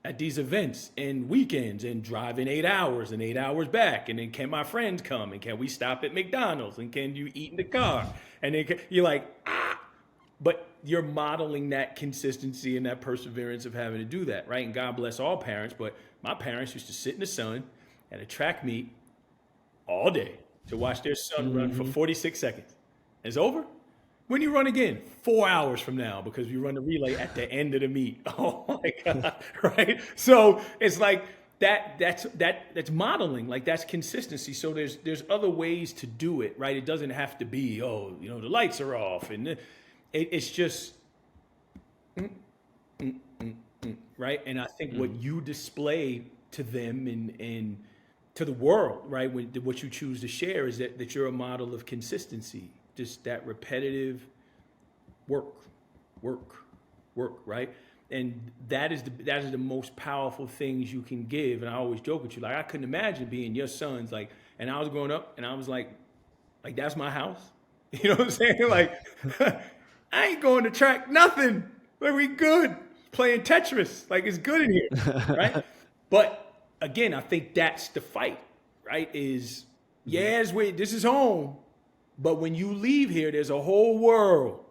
at these events and weekends and driving 8 hours and 8 hours back. And then can my friends come? And can we stop at McDonald's? And can you eat in the car? And then you're like, but you're modeling that consistency and that perseverance of having to do that, right? And God bless all parents, but my parents used to sit in the sun at a track meet all day to watch their son run for 46 seconds. It's over. When you run again, 4 hours from now, because you run the relay at the end of the meet. Oh my God, right? So it's like that's modeling, like that's consistency. So there's other ways to do it, right? It doesn't have to be, the lights are off, and it's just, right? And I think what you display to them and to the world, right, what you choose to share is that you're a model of consistency. Just that repetitive work, right? And that is the most powerful things you can give. And I always joke with you, like I couldn't imagine being your sons, like, and I was growing up and I was like that's my house. You know what I'm saying? Like I ain't going to track nothing. Like we good playing Tetris. Like it's good in here, right? But again, I think that's the fight, right? Is this is home. But when you leave here, there's a whole world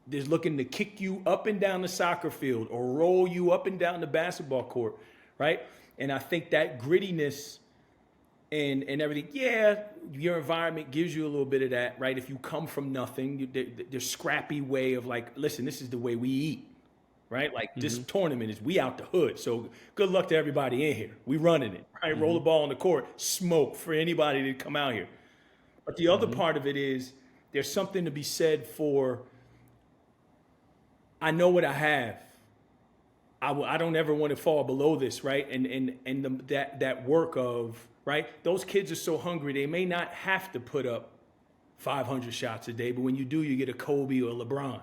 that's looking to kick you up and down the soccer field or roll you up and down the basketball court, right? And I think that grittiness and everything, your environment gives you a little bit of that, right? If you come from nothing, the scrappy way of like, listen, this is the way we eat, right? Like this tournament is we out the hood. So good luck to everybody in here. We running it, right? Roll the ball on the court, smoke for anybody to come out here. But the other part of it is there's something to be said for, I know what I have. I don't ever want to fall below this, right? And that work of, right? Those kids are so hungry, they may not have to put up 500 shots a day, but when you do, you get a Kobe or a LeBron.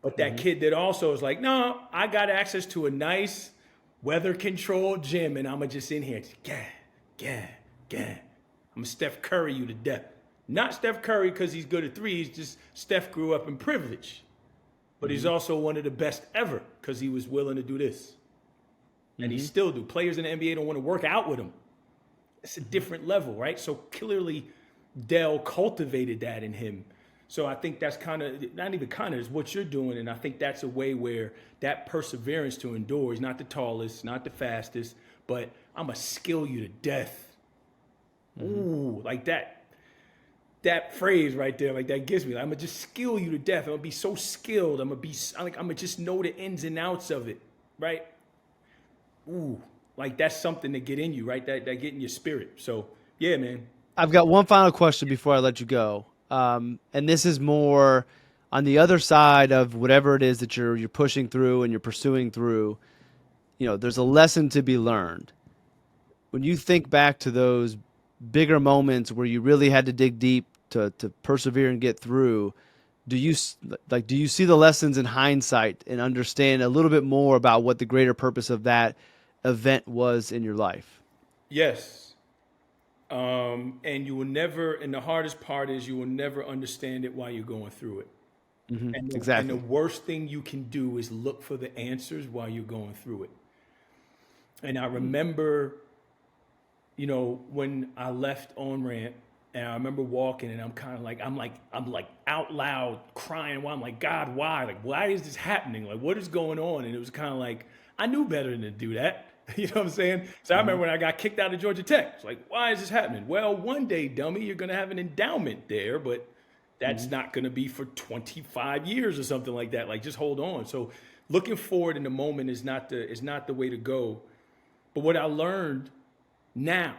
But that kid that also is like, no, I got access to a nice weather-controlled gym, and I'm just in here, I'm a Steph Curry you to death. Not Steph Curry because he's good at threes, just Steph grew up in privilege. But he's also one of the best ever because he was willing to do this. And he still do. Players in the NBA don't want to work out with him. It's a different level, right? So clearly Dell cultivated that in him. So I think that's kind of, not even kind of, is what you're doing. And I think that's a way where that perseverance to endure, he's not the tallest, not the fastest, but I'm going to skill you to death. Ooh, like that phrase right there, like that gets me. Like, I'm gonna just skill you to death. I'm gonna be so skilled. I'm gonna just know the ins and outs of it, right? Ooh, like that's something to get in you, right? That get in your spirit. So yeah, man. I've got one final question before I let you go, and this is more on the other side of whatever it is that you're pushing through and you're pursuing through. There's a lesson to be learned. When you think back to those bigger moments where you really had to dig deep to persevere and get through, do you see the lessons in hindsight and understand a little bit more about what the greater purpose of that event was in your life? Yes. And you will never, and the hardest part is you will never understand it while you're going through it. Exactly. And the worst thing you can do is look for the answers while you're going through it. And I remember, when I left on-ramp, and I remember walking, and I'm kind of like, I'm like out loud crying. Why? I'm like, God, why? Like, why is this happening? Like, what is going on? And it was kind of like, I knew better than to do that. You know what I'm saying? So I remember when I got kicked out of Georgia Tech. It's like, why is this happening? Well, one day, dummy, you're going to have an endowment there, but that's not going to be for 25 years or something like that. Like, just hold on. So looking forward in the moment is not the way to go. But what I learned now,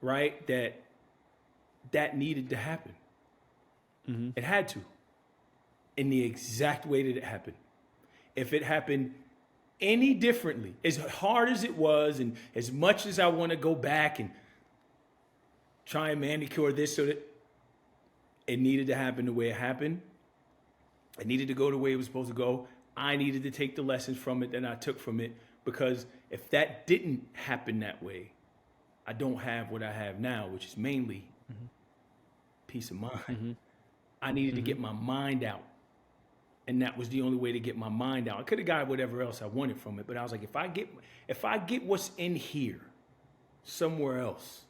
right, that needed to happen. It had to, in the exact way that it happened. If it happened any differently. As hard as it was, and as much as I want to go back and try and manicure this so that it needed to happen the way it happened, it needed to go the way it was supposed to go. I needed to take the lessons from it that I took from it, because if that didn't happen that way, I don't have what I have now, which is mainly peace of mind. I needed to get my mind out. And that was the only way to get my mind out. I could have got whatever else I wanted from it, but I was like, if I get what's in here somewhere else,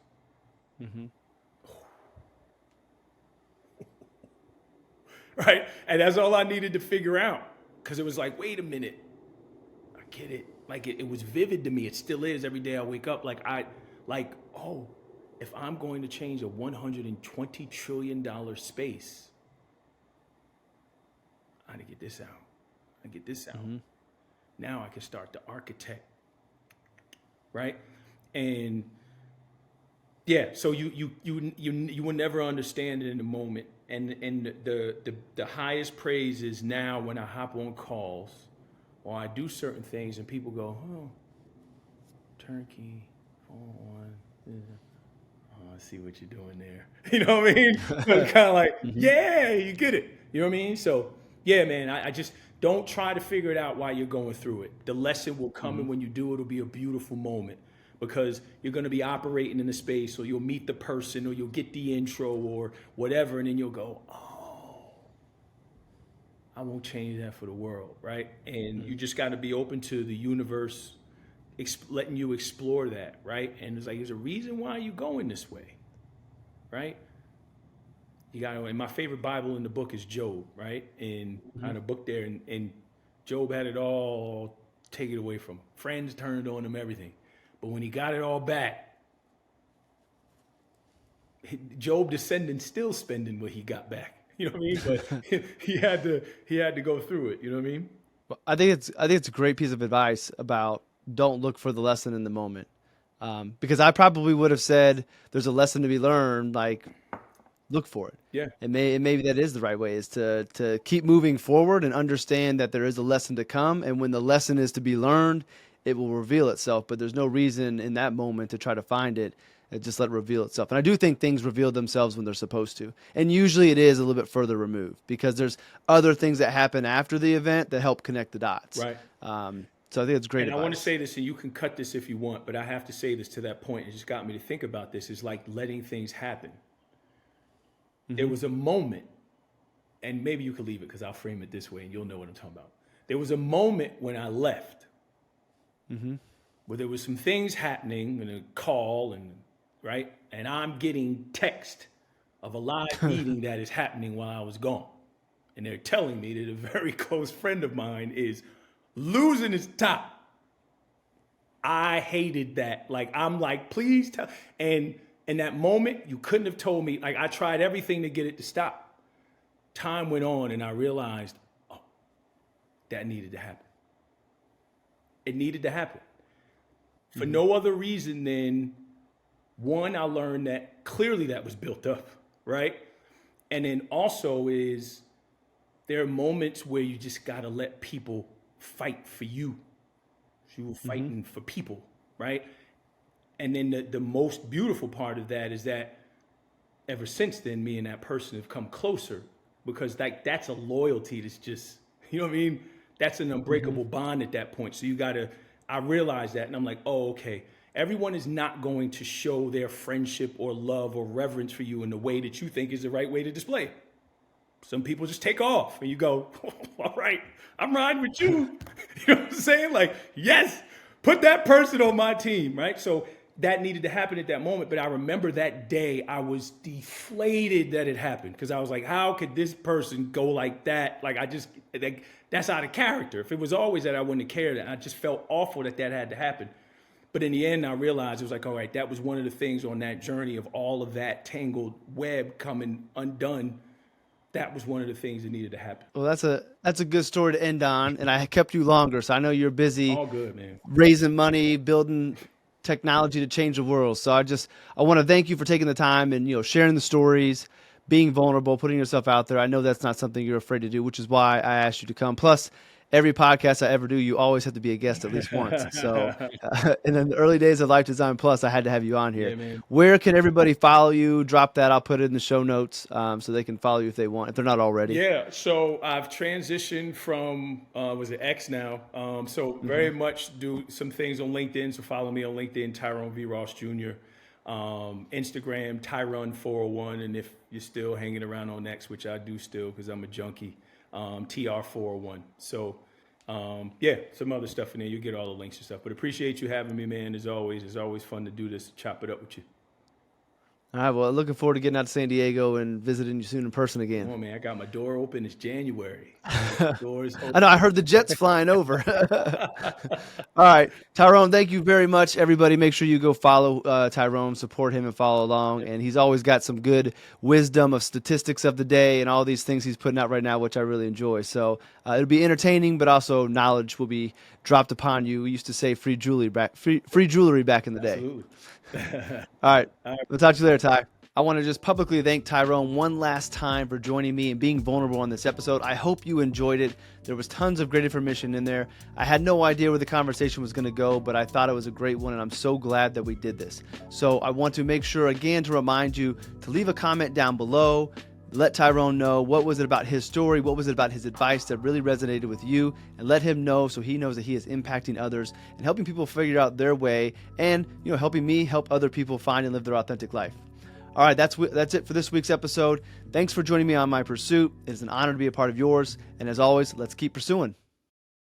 right? And that's all I needed to figure out. Because it was like, wait a minute, I get it. Like it was vivid to me. It still is every day I wake up. Oh, if I'm going to change a $120 trillion space, I gotta get this out. I get this out. Now I can start to architect, right? And yeah, so you will never understand it in the moment. And the highest praise is now when I hop on calls or I do certain things and people go, oh, turkey, phone one. Oh, I see what you're doing there. You know what I mean? It's kind of like, yeah, you get it. You know what I mean? So yeah, man, I just don't try to figure it out while you're going through it. The lesson will come, and when you do, it'll be a beautiful moment, because you're going to be operating in the space, or you'll meet the person, or you'll get the intro or whatever, and then you'll go, oh, I won't change that for the world, right? And you just got to be open to the universe letting you explore that, right? And it's like, there's a reason why you're going this way, right? You got to, and my favorite Bible in the book is Job, right? And I had a book there, and Job had it all taken away from him. Friends turned on him, everything. But when he got it all back, Job descendants still spending what he got back. You know what I mean? But he had to go through it. You know what I mean? I think it's a great piece of advice about don't look for the lesson in the moment, because I probably would have said there's a lesson to be learned, like look for it. Yeah. And maybe that is the right way, is to keep moving forward and understand that there is a lesson to come, and when the lesson is to be learned, it will reveal itself. But there's no reason in that moment to try to find it. And just let it reveal itself. And I do think things reveal themselves when they're supposed to. And usually it is a little bit further removed, because there's other things that happen after the event that help connect the dots. Right. So I think it's great And advice. I want to say this, and you can cut this if you want, but I have to say this to that point. It just got me to think about this. Is like letting things happen. There was a moment, and maybe you could leave it because I'll frame it this way and you'll know what I'm talking about. There was a moment when I left where there was some things happening, and a call, and right? And I'm getting text of a live meeting that is happening while I was gone. And they're telling me that a very close friend of mine is losing his top. I hated that. Like, I'm like, please tell. And in that moment, you couldn't have told me. Like, I tried everything to get it to stop. Time went on, and I realized, oh, that needed to happen. It needed to happen. For no other reason than, one, I learned that clearly that was built up, right? And then also is there are moments where you just got to let people fight for you. You were fighting for people, right? And then the most beautiful part of that is that ever since then, me and that person have come closer, because that's a loyalty that's just, you know what I mean? That's an unbreakable bond at that point. So I realized that, and I'm like, oh, okay. Everyone is not going to show their friendship or love or reverence for you in the way that you think is the right way to display it. Some people just take off, and you go, oh, all right, I'm riding with you. You know what I'm saying? Like, yes, put that person on my team, right? So that needed to happen at that moment. But I remember that day I was deflated that it happened, because I was like, how could this person go like that? Like, that's out of character. If it was always that, I wouldn't have cared. I just felt awful that had to happen. But in the end, I realized it was like, all right, that was one of the things on that journey of all of that tangled web coming undone. That was one of the things that needed to happen. Well, that's a good story to end on, and I kept you longer, so I know you're busy. All good, man. Raising money, building technology to change the world. So I want to thank you for taking the time and sharing the stories, being vulnerable, putting yourself out there. I know that's not something you're afraid to do, which is why I asked you to come. Plus, every podcast I ever do, you always have to be a guest at least once. So, and in the early days of Life Design Plus, I had to have you on here. Yeah, man. Where can everybody follow you? Drop that. I'll put it in the show notes so they can follow you if they want, if they're not already. Yeah, so I've transitioned from was it X now? So very much do some things on LinkedIn. So follow me on LinkedIn, Tyrone V Ross Jr. Instagram, Tyrone 401, and if you're still hanging around on X, which I do still because I'm a junkie, TR 401. So yeah, some other stuff in there. You get all the links and stuff. But appreciate you having me, man. As always, it's always fun to do this, chop it up with you. All right. Well, looking forward to getting out to San Diego and visiting you soon in person again. Oh man, I got my door open. It's January. Doors open. I know. I heard the jets flying over. All right, Tyrone. Thank you very much, everybody. Make sure you go follow Tyrone, support him, and follow along. And he's always got some good wisdom of statistics of the day and all these things he's putting out right now, which I really enjoy. So it'll be entertaining, but also knowledge will be dropped upon you. We used to say free jewelry back in the day. Absolutely. All right. We'll talk to you later, Ty. I want to just publicly thank Tyrone one last time for joining me and being vulnerable on this episode. I hope you enjoyed it. There was tons of great information in there. I had no idea where the conversation was going to go, but I thought it was a great one, and I'm so glad that we did this. So I want to make sure, again, to remind you to leave a comment down below. Let Tyrone know what was it about his story, what was it about his advice that really resonated with you, and let him know so he knows that he is impacting others and helping people figure out their way and, helping me help other people find and live their authentic life. All right, that's it for this week's episode. Thanks for joining me on my pursuit. It is an honor to be a part of yours. And as always, let's keep pursuing.